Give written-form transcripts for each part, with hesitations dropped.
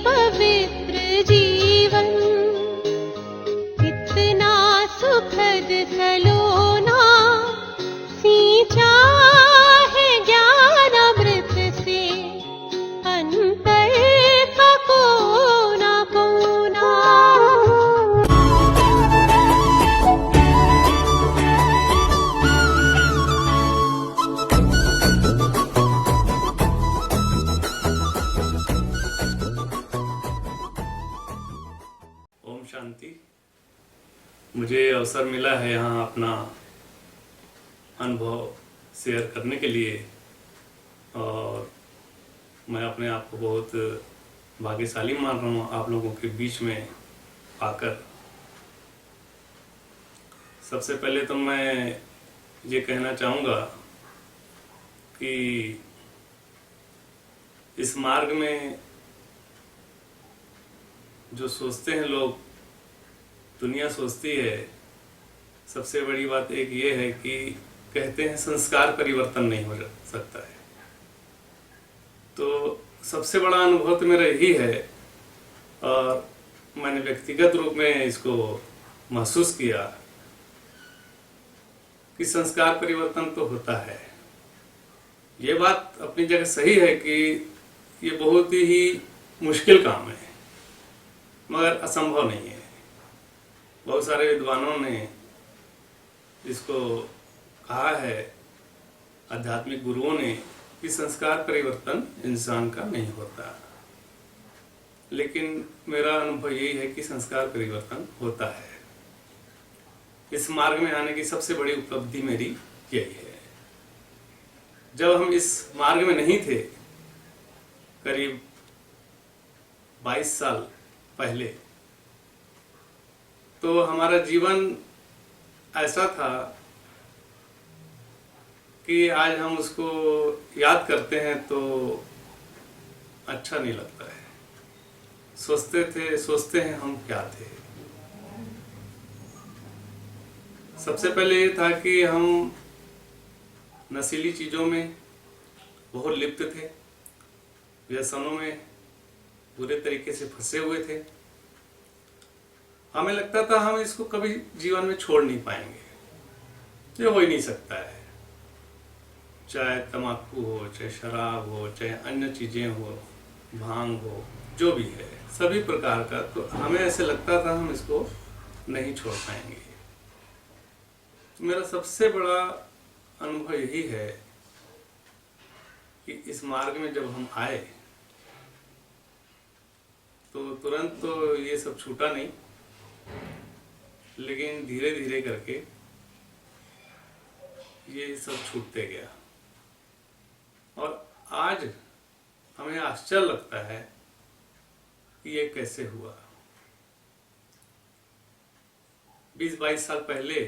पवित्र जीवन, कितना सुखद सलोना सींचा है ज्ञानामृत से अंतर का कोना कोना। ओम शांति। मुझे अवसर मिला है यहाँ अपना अनुभव शेयर करने के लिए, और मैं अपने आप को बहुत भाग्यशाली मान रहा हूँ आप लोगों के बीच में आकर। सबसे पहले तो मैं ये कहना चाहूँगा कि इस मार्ग में जो सोचते हैं लोग, दुनिया सोचती है, सबसे बड़ी बात एक ये है कि कहते हैं संस्कार परिवर्तन नहीं हो सकता है। तो सबसे बड़ा अनुभव तो मेरा यही है, और मैंने व्यक्तिगत रूप में इसको महसूस किया कि संस्कार परिवर्तन तो होता है। ये बात अपनी जगह सही है कि ये बहुत ही मुश्किल काम है, मगर असंभव नहीं है। बहुत सारे विद्वानों ने इसको कहा है, आध्यात्मिक गुरुओं ने, कि संस्कार परिवर्तन इंसान का नहीं होता, लेकिन मेरा अनुभव यही है कि संस्कार परिवर्तन होता है। इस मार्ग में आने की सबसे बड़ी उपलब्धि मेरी यही है। जब हम इस मार्ग में नहीं थे, करीब 22 साल पहले, तो हमारा जीवन ऐसा था कि आज हम उसको याद करते हैं तो अच्छा नहीं लगता है। सोचते हैं हम क्या थे। सबसे पहले ये था कि हम नशीली चीजों में बहुत लिप्त थे, व्यसनों में बुरे तरीके से फंसे हुए थे। हमें लगता था हम इसको कभी जीवन में छोड़ नहीं पाएंगे, ये हो ही नहीं सकता है। चाहे तम्बाकू हो, चाहे शराब हो, चाहे अन्य चीजें हो, भांग हो, जो भी है, सभी प्रकार का, तो हमें ऐसे लगता था हम इसको नहीं छोड़ पाएंगे। तो मेरा सबसे बड़ा अनुभव यही है कि इस मार्ग में जब हम आए तो तुरंत तो ये सब छूटा नहीं, लेकिन धीरे धीरे करके ये सब छूटते गया। और आज हमें आश्चर्य लगता है कि ये कैसे हुआ। 20-22 साल पहले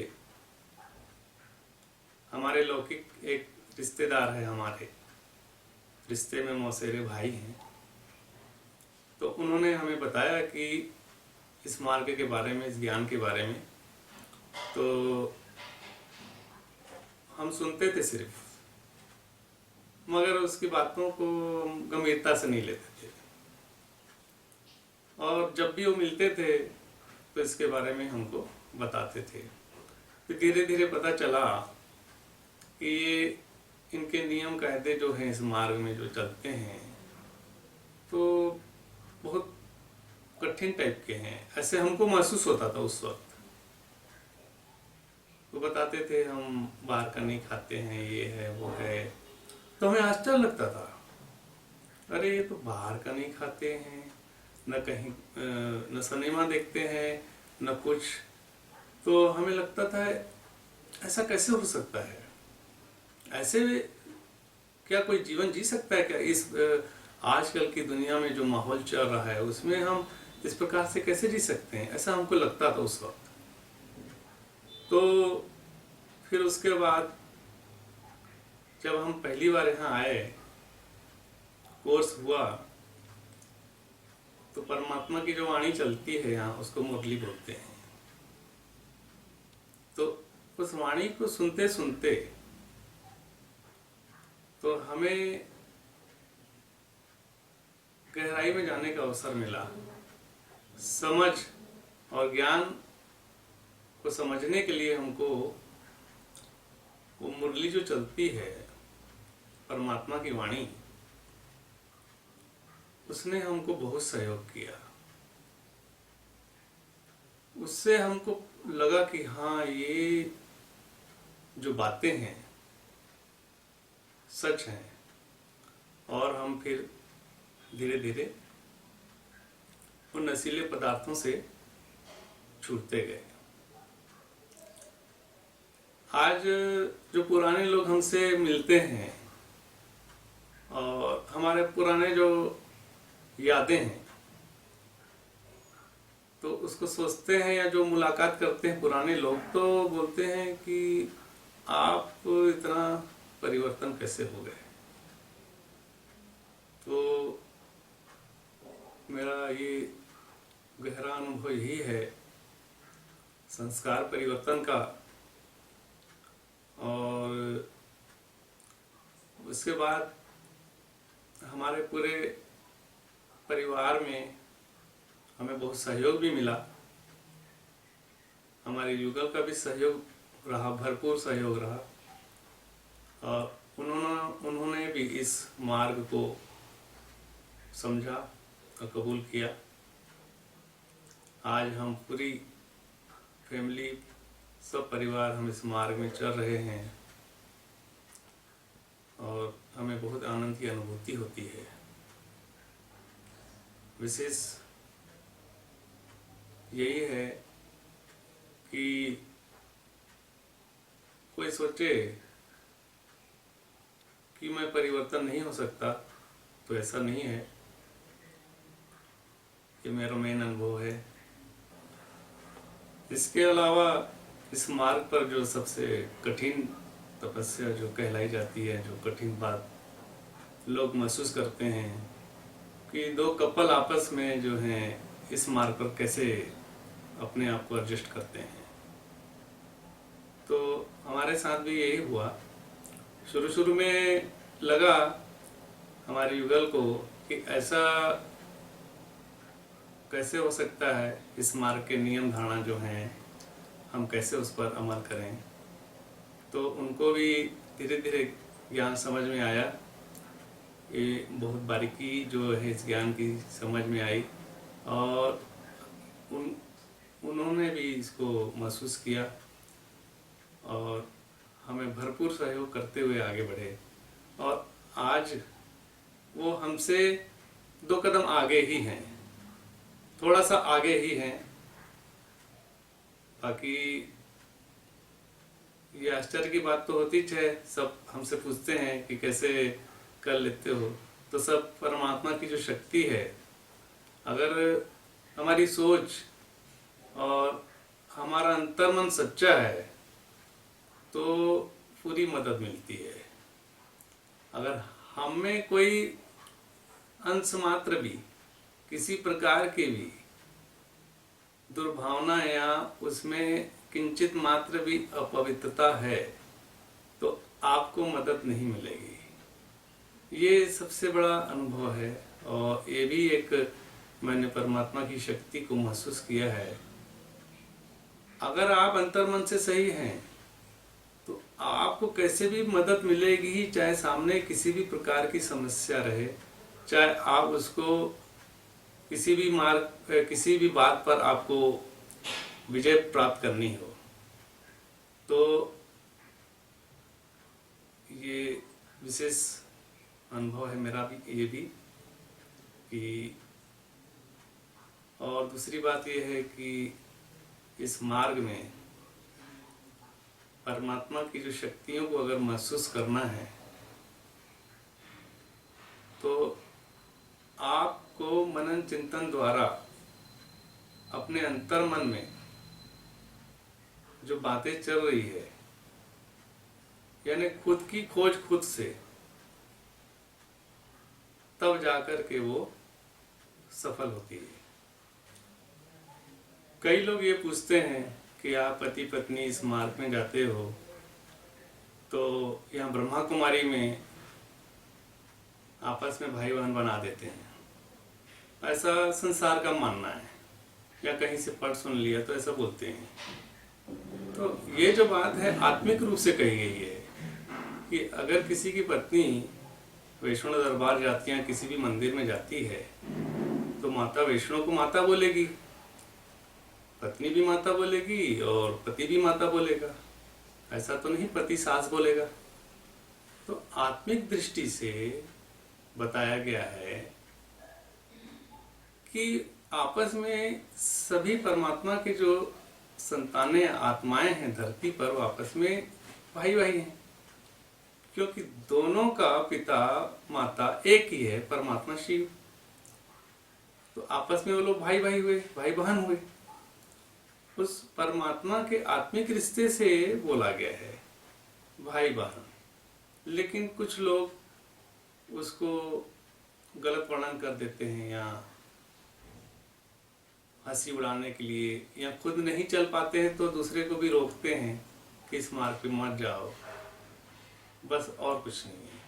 हमारे लौकिक एक रिश्तेदार है, हमारे रिश्ते में मौसेरे भाई हैं, तो उन्होंने हमें बताया कि इस मार्ग के बारे में, इस ज्ञान के बारे में। तो हम सुनते थे सिर्फ, मगर उसकी बातों को गंभीरता से नहीं लेते थे। और जब भी वो मिलते थे तो इसके बारे में हमको बताते थे। फिर धीरे धीरे पता चला कि ये इनके नियम कायदे जो हैं इस मार्ग में जो चलते हैं, तो बहुत कठिन टाइप के हैं, ऐसे हमको महसूस होता था उस वक्त। वो बताते थे हम बाहर का नहीं खाते हैं, ये है वो है, तो हमें आश्चर्य लगता था, अरे ये तो बाहर का नहीं खाते हैं, न कहीं न सिनेमा देखते हैं, न कुछ। तो हमें लगता था ऐसा कैसे हो सकता है, ऐसे क्या कोई जीवन जी सकता है क्या? इस आजकल की दुनिया में जो माहौल चल रहा है उसमें हम इस प्रकार से कैसे जी सकते हैं, ऐसा हमको लगता था उस वक्त। तो फिर उसके बाद जब हम पहली बार यहाँ आए, कोर्स हुआ, तो परमात्मा की जो वाणी चलती है यहाँ, उसको मुरली बोलते हैं। तो उस वाणी को सुनते सुनते तो हमें गहराई में जाने का अवसर मिला। समझ और ज्ञान को समझने के लिए हमको वो मुरली जो चलती है, परमात्मा की वाणी, उसने हमको बहुत सहयोग किया। उससे हमको लगा कि हाँ, ये जो बातें हैं सच हैं, और हम फिर धीरे धीरे उन नशीले पदार्थों से छूटते गए। आज जो पुराने लोग हमसे मिलते हैं और हमारे पुराने जो यादें हैं, तो उसको सोचते हैं, या जो मुलाकात करते हैं पुराने लोग, तो बोलते हैं कि आप इतना परिवर्तन कैसे हो गए। तो मेरा ये गहरा अनुभव यही है संस्कार परिवर्तन का। और उसके बाद हमारे पूरे परिवार में हमें बहुत सहयोग भी मिला। हमारे युगल का भी सहयोग रहा, भरपूर सहयोग रहा, और उन्होंने भी इस मार्ग को समझा और कबूल किया। आज हम पूरी फैमिली, सब परिवार, हम इस मार्ग में चल रहे हैं और हमें बहुत आनंद की अनुभूति होती है। विशेष यही है कि कोई सोचे कि मैं परिवर्तन नहीं हो सकता, तो ऐसा नहीं है। ये मेरा मेन अनुभव है। इसके अलावा इस मार्ग पर जो सबसे कठिन तपस्या जो कहलाई जाती है, जो कठिन बात लोग महसूस करते हैं कि दो कपल आपस में जो हैं इस मार्ग पर कैसे अपने आप को एडजस्ट करते हैं। तो हमारे साथ भी यही हुआ। शुरू शुरू में लगा हमारे युगल को कि ऐसा कैसे हो सकता है, इस मार्ग के नियम धारणा जो हैं हम कैसे उस पर अमल करें। तो उनको भी धीरे धीरे ज्ञान समझ में आया। ये बहुत बारीकी जो है इस ज्ञान की समझ में आई, और उन्होंने भी इसको महसूस किया और हमें भरपूर सहयोग करते हुए आगे बढ़े। और आज वो हमसे 2 कदम आगे ही हैं, थोड़ा सा आगे ही हैं। बाकी ये आश्चर्य की बात तो होती है, सब हमसे पूछते हैं कि कैसे कर लेते हो। तो सब परमात्मा की जो शक्ति है, अगर हमारी सोच और हमारा अंतर्मन सच्चा है तो पूरी मदद मिलती है। अगर हमें कोई अंश मात्र भी, किसी प्रकार की भी दुर्भावना या उसमें किंचित मात्र भी अपवित्रता है, तो आपको मदद नहीं मिलेगी। ये सबसे बड़ा अनुभव है, और ये भी एक मैंने परमात्मा की शक्ति को महसूस किया है। अगर आप अंतर्मन से सही हैं तो आपको कैसे भी मदद मिलेगी ही, चाहे सामने किसी भी प्रकार की समस्या रहे, चाहे आप उसको किसी भी मार्ग, किसी भी बात पर आपको विजय प्राप्त करनी हो। तो ये विशेष अनुभव है मेरा भी, ये भी कि। और दूसरी बात ये है कि इस मार्ग में परमात्मा की जो शक्तियों को अगर महसूस करना है, तो आपको मनन चिंतन द्वारा अपने अंतर्मन में जो बातें चल रही है, यानी खुद की खोज खुद से, तब जाकर के वो सफल होती है। कई लोग ये पूछते हैं कि आप पति पत्नी इस मार्ग में जाते हो, तो यहाँ ब्रह्मा कुमारी में आपस में भाई बहन बना देते हैं। ऐसा संसार का मानना है, या कहीं से पढ़ सुन लिया तो ऐसा बोलते हैं। तो ये जो बात है आत्मिक रूप से कही गई है कि अगर किसी की पत्नी वैष्णो दरबार जाती है, किसी भी मंदिर में जाती है, तो माता वैष्णो को माता बोलेगी, पत्नी भी माता बोलेगी और पति भी माता बोलेगा। ऐसा तो नहीं पति सास बोलेगा। तो आत्मिक दृष्टि से बताया गया है कि आपस में सभी परमात्मा के जो संतानें आत्माएं हैं धरती पर, वो आपस में भाई भाई हैं, क्योंकि दोनों का पिता माता एक ही है, परमात्मा शिव। तो आपस में वो लोग भाई भाई हुए, भाई बहन हुए। उस परमात्मा के आत्मिक रिश्ते से बोला गया है भाई बहन। लेकिन कुछ लोग उसको गलत वर्णन कर देते हैं, या हंसी उड़ाने के लिए, या खुद नहीं चल पाते हैं तो दूसरे को भी रोकते हैं कि इस मार्ग पे मत जाओ, बस और कुछ नहीं है।